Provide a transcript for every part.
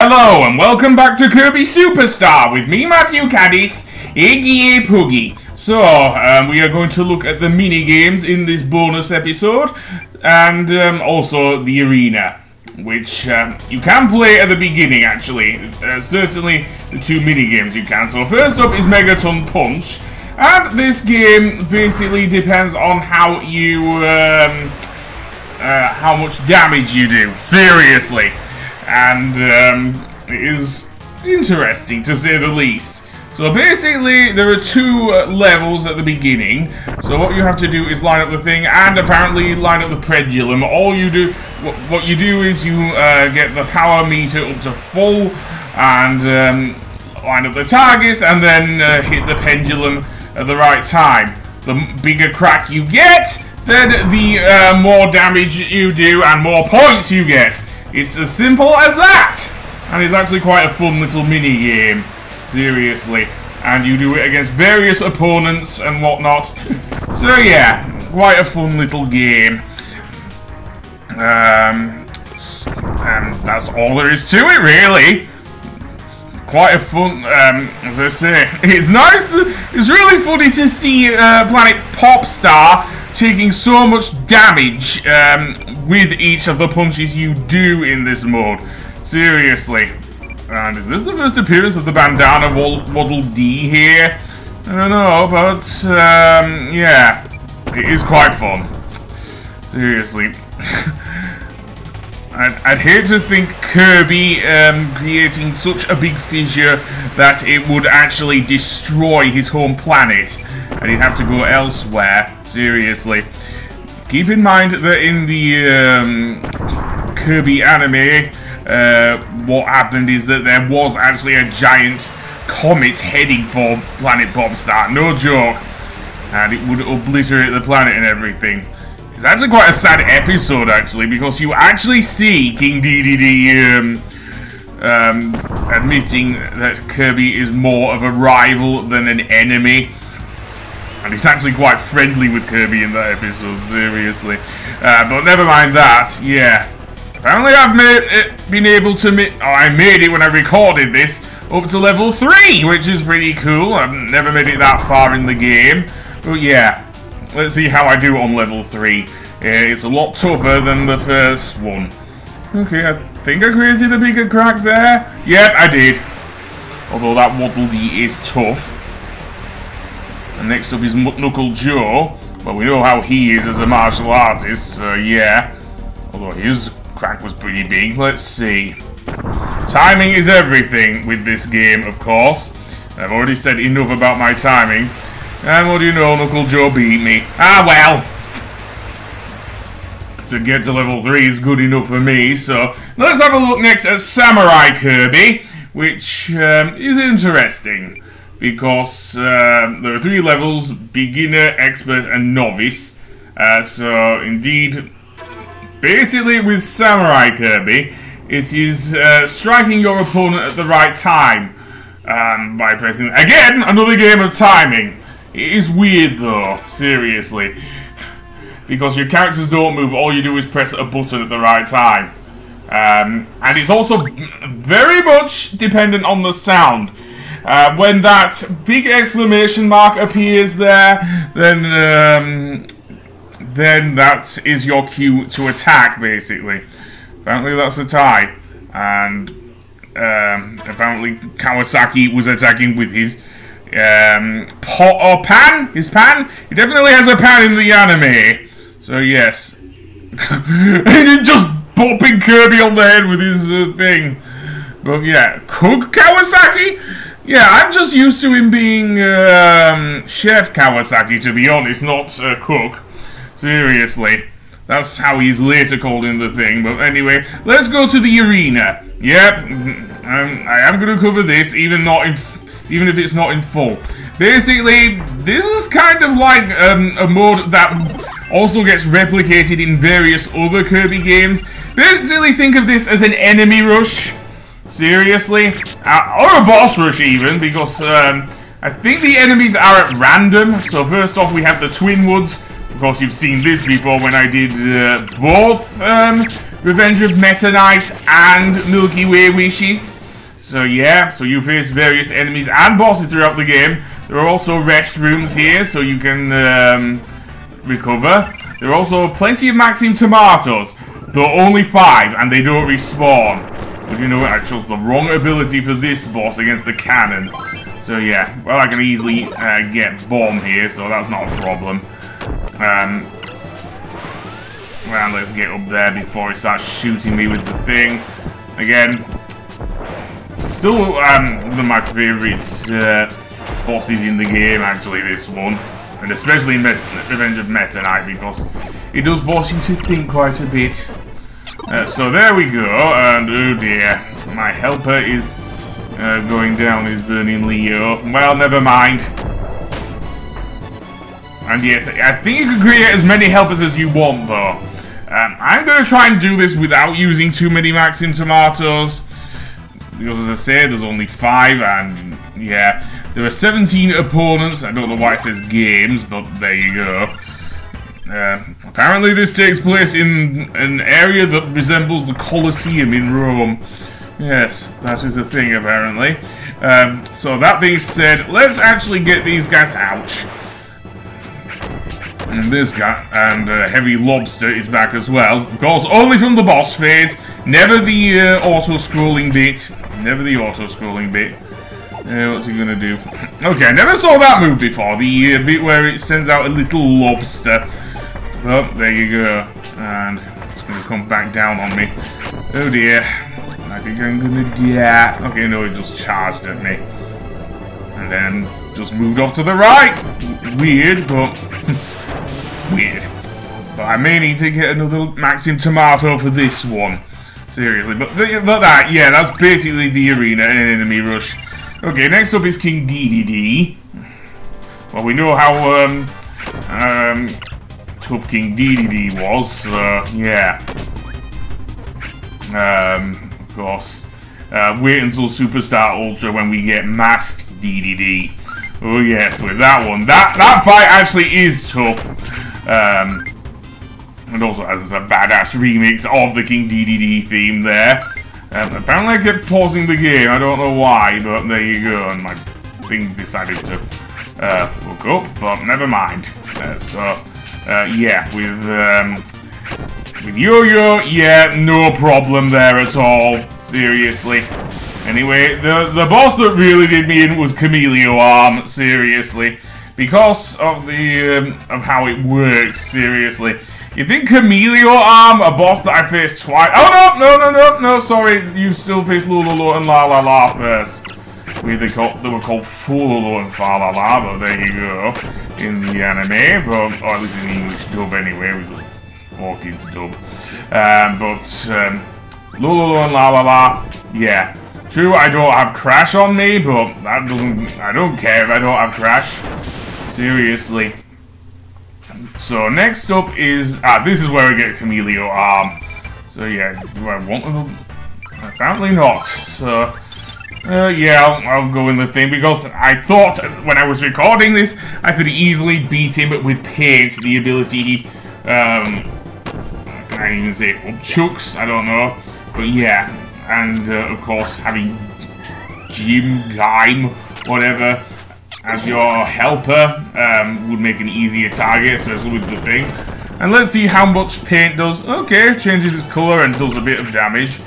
Hello and welcome back to Kirby Superstar with me, Matthew Caddis, aka Puggy. So, we are going to look at the mini games in this bonus episode, and also the arena, which you can play at the beginning. Actually, certainly the two mini games you can. So first up is Megaton Punch, and this game basically depends on how you how much damage you do. Seriously. And it is interesting to say the least. So basically there are two levels at the beginning. So what you have to do is line up the thing and apparently line up the pendulum. All you do, what you do is you get the power meter up to full and line up the targets and then hit the pendulum at the right time. The bigger crack you get, then the more damage you do and more points you get. It's as simple as that! And it's actually quite a fun little mini game. Seriously. And you do it against various opponents and whatnot. So yeah, quite a fun little game. And that's all there is to it, really. It's quite a fun, as I say, it's nice, it's really funny to see Planet Popstar taking so much damage with each of the punches you do in this mode. Seriously. And is this the first appearance of the bandana Waddle Dee here? I don't know, but yeah, it is quite fun. Seriously. I'd hate to think Kirby creating such a big fissure that it would actually destroy his home planet and he'd have to go elsewhere. Seriously. Keep in mind that in the Kirby anime, what happened is that there was actually a giant comet heading for Planet Popstar. No joke. And it would obliterate the planet and everything. It's actually quite a sad episode, actually, because you actually see King Dedede admitting that Kirby is more of a rival than an enemy. And he's actually quite friendly with Kirby in that episode, seriously. But never mind that, yeah. Apparently I've been able to I made it when I recorded this, up to level 3, which is pretty cool. I've never made it that far in the game. But yeah, let's see how I do on level 3. It's a lot tougher than the first one. Okay, I think I created a bigger crack there. Yep, I did. Although that Waddle Dee is tough. And next up is Knuckle Joe. Well, we know how he is as a martial artist, so yeah. Although his crack was pretty big. Let's see. Timing is everything with this game, of course. I've already said enough about my timing. And what do you know, Knuckle Joe beat me. Ah, well. To get to level 3 is good enough for me, so let's have a look next at Samurai Kirby, which is interesting. Because there are 3 levels, beginner, expert and novice. So indeed, basically with Samurai Kirby, it is striking your opponent at the right time by pressing, again, another game of timing. It is weird though, seriously. Because your characters don't move, all you do is press a button at the right time. And it's also very much dependent on the sound. When that big exclamation mark appears there, then that is your cue to attack, basically. Apparently that's a tie. And apparently Kawasaki was attacking with his pan? His pan? He definitely has a pan in the anime. So yes. He just bopping Kirby on the head with his thing. But yeah, Cook Kawasaki? Yeah, I'm just used to him being Chef Kawasaki, to be honest, not Cook. Seriously. That's how he's later called in the thing. But anyway, let's go to the arena. Yep, I am going to cover this, even if it's not in full. Basically, this is kind of like a mode that also gets replicated in various other Kirby games. Basically, think of this as an enemy rush. Seriously? Or a boss rush even, because I think the enemies are at random. So first off we have the Twin Woods. Of course you've seen this before when I did both Revenge of Meta Knight and Milky Way Wishes. So yeah, so you face various enemies and bosses throughout the game. There are also rest rooms here, so you can recover. There are also plenty of Maxim tomatoes, though only 5, and they don't respawn. But you know what, I chose the wrong ability for this boss against the cannon. So yeah, well, I can easily get bomb here, so that's not a problem. Well, let's get up there before it starts shooting me with the thing. Again, still one of my favourite bosses in the game, actually, this one. And especially in Revenge of Meta Knight, because it does force you to think quite a bit. So there we go, and oh dear, my helper is going down, is burning Leo. Well, never mind. And yes, I think you can create as many helpers as you want, though. I'm going to try and do this without using too many Maxim tomatoes. Because as I said, there's only 5, and yeah, there are 17 opponents. I don't know why it says games, but there you go. Apparently this takes place in an area that resembles the Colosseum in Rome. Yes, that is a thing, apparently. So that being said, let's actually get these guys out. And this guy, and Heavy Lobster is back as well. Of course, only from the boss phase. Never the auto-scrolling bit. Never the auto-scrolling bit. What's he gonna do? Okay, I never saw that move before. The bit where it sends out a little lobster. Oh, there you go. And it's gonna come back down on me. Oh dear. I think I'm gonna die. Okay, no, it just charged at me. And then just moved off to the right. Weird, but... weird. But I may need to get another Maxim tomato for this one. Seriously. But that, yeah, that's basically the arena in an enemy rush. Okay, next up is King Dedede. Well, we know how tough King Dedede was, so yeah. Of course. Wait until Superstar Ultra when we get Masked Dedede. Oh yes, with that one. That fight actually is tough. And also has a badass remix of the King Dedede theme there. Apparently I kept pausing the game, I don't know why, but there you go, and my thing decided to fuck up, but never mind. Yeah, with Yo-Yo, yeah, no problem there at all, seriously. Anyway, the boss that really did me in was Chameleon Arm, seriously. Because of the of how it works, seriously. You think Chameleon Arm, a boss that I faced twice? Oh no, sorry, you still face Lululu and La La La first. They were called Fululu and Fa La La, but there you go. In the anime, but, or at least in the English dub anyway, it was a 4Kids dub. Lululu and La La La, yeah. True, I don't have Crash on me, but that doesn't, I don't care if I don't have Crash. Seriously. So next up is, this is where I get Chameleon Arm. So yeah, do I want them? Apparently not. So, yeah, I'll go in the thing, because I thought when I was recording this, I could easily beat him with paint, the ability, can I even say upchucks? I don't know. But yeah, and of course having Jim, Gaim, whatever, as your helper would make an easier target, especially with the thing. And let's see how much paint does. Okay, changes its colour and does a bit of damage.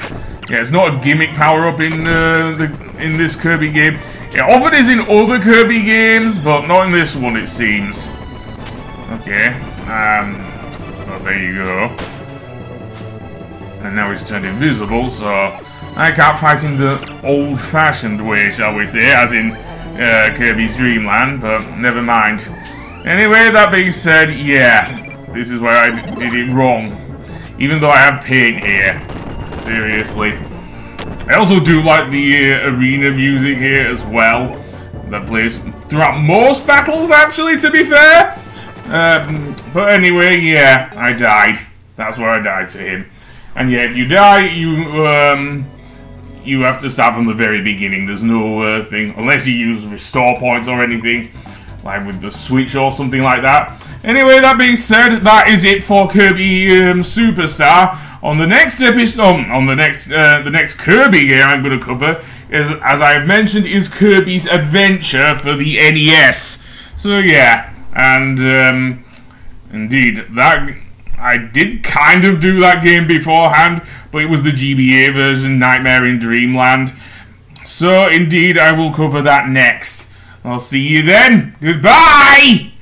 Yeah, it's not a gimmick power-up in this Kirby game. It often is in other Kirby games, but not in this one, it seems. Okay, well, there you go. And now he's turned invisible, so I can't fight in the old-fashioned way, shall we say, as in Kirby's Dream Land, but never mind. Anyway, that being said, yeah, this is where I did it wrong. Even though I have paint here. Seriously. I also do like the arena music here as well. That plays throughout most battles, actually, to be fair. But anyway, yeah, I died. That's where I died to him. And yeah, if you die, you have to start from the very beginning. There's no thing, unless you use restore points or anything, like with the Switch or something like that. Anyway, that being said, that is it for Kirby Superstar. on the next episode, the next Kirby game I'm going to cover, is, as I've mentioned, is Kirby's Adventure for the NES. So yeah, and indeed, that I did kind of do that game beforehand, but it was the GBA version, Nightmare in Dreamland. So indeed, I will cover that next. I'll see you then. Goodbye!